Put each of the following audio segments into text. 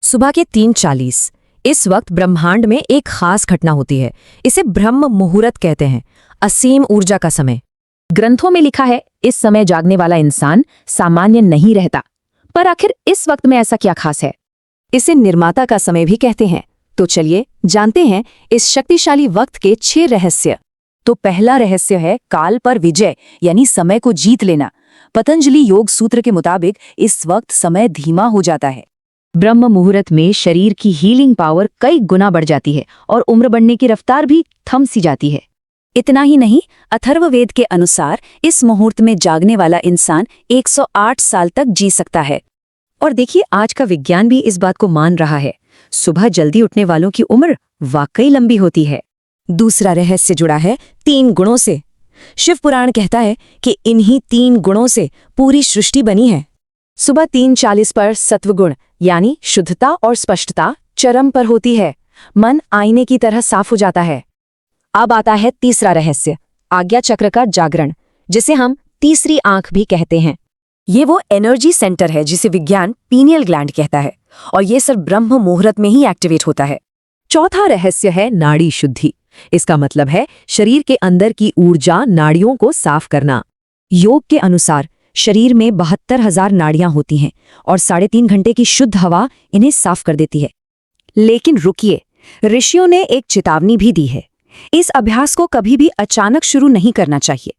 सुबह के 3:40 इस वक्त ब्रह्मांड में एक खास घटना होती है। इसे ब्रह्म मुहूर्त कहते हैं, असीम ऊर्जा का समय। ग्रंथों में लिखा है इस समय जागने वाला इंसान सामान्य नहीं रहता। पर आखिर इस वक्त में ऐसा क्या खास है? इसे निर्माता का समय भी कहते हैं। तो चलिए जानते हैं इस शक्तिशाली वक्त के 6 रहस्य। तो पहला रहस्य है काल पर विजय, यानी समय को जीत लेना। पतंजलि योग सूत्र के मुताबिक इस वक्त समय धीमा हो जाता है। ब्रह्म मुहूर्त में शरीर की हीलिंग पावर कई गुना बढ़ जाती है और उम्र बढ़ने की रफ्तार भी थम सी जाती है। इतना ही नहीं, अथर्ववेद के अनुसार इस मुहूर्त में जागने वाला इंसान 108 साल तक जी सकता है। और देखिए, आज का विज्ञान भी इस बात को मान रहा है। सुबह जल्दी उठने वालों की उम्र वाकई लंबी होती है। दूसरा रहस्य जुड़ा है 3 गुणों से। शिव पुराण कहता है कि इन्हीं 3 गुणों से पूरी सृष्टि बनी है। सुबह 3:40 पर सत्वगुण यानी शुद्धता और स्पष्टता चरम पर होती है। मन आईने की तरह साफ हो जाता है। अब आता है तीसरा रहस्य, आज्ञा चक्र का जागरण, जिसे हम तीसरी आंख भी कहते हैं। ये वो एनर्जी सेंटर है जिसे विज्ञान पीनियल ग्लैंड कहता है, और ये सिर्फ ब्रह्म मुहूर्त में ही एक्टिवेट होता है। चौथा रहस्य है नाड़ी शुद्धि। इसका मतलब है शरीर के अंदर की ऊर्जा नाड़ियों को साफ करना। योग के अनुसार शरीर में 72,000 नाड़ियां होती हैं और 3.5 घंटे की शुद्ध हवा इन्हें साफ कर देती है। लेकिन रुकिए, ऋषियों ने एक चेतावनी भी दी है। इस अभ्यास को कभी भी अचानक शुरू नहीं करना चाहिए।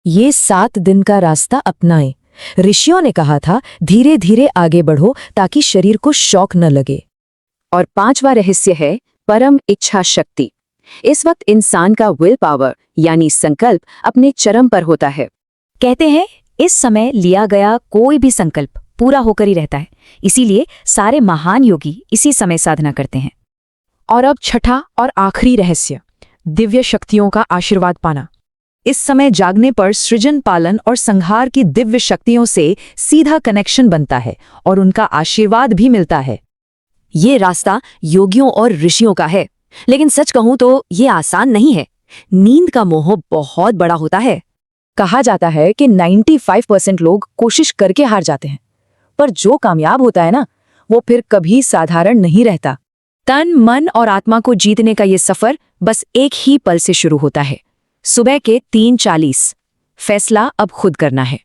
ये 7 दिन का रास्ता अपनाएं। ऋषियों ने कहा था धीरे धीरे आगे बढ़ो ताकि शरीर को शौक न लगे। और 5वां रहस्य है परम इच्छा शक्ति। इस वक्त इंसान का विल पावर यानी संकल्प अपने चरम पर होता है। कहते हैं इस समय लिया गया कोई भी संकल्प पूरा होकर ही रहता है। इसीलिए सारे महान योगी इसी समय साधना करते हैं। और अब छठा और आखिरी रहस्य, दिव्य शक्तियों का आशीर्वाद पाना। इस समय जागने पर सृजन, पालन और संहार की दिव्य शक्तियों से सीधा कनेक्शन बनता है और उनका आशीर्वाद भी मिलता है। ये रास्ता योगियों और ऋषियों का है, लेकिन सच कहूं तो ये आसान नहीं है। नींद का मोह बहुत बड़ा होता है। कहा जाता है कि 95% लोग कोशिश करके हार जाते हैं, पर जो कामयाब होता है ना, वो फिर कभी साधारण नहीं रहता। तन, मन और आत्मा को जीतने का ये सफर बस एक ही पल से शुरू होता है, सुबह के 3:40। फैसला अब खुद करना है।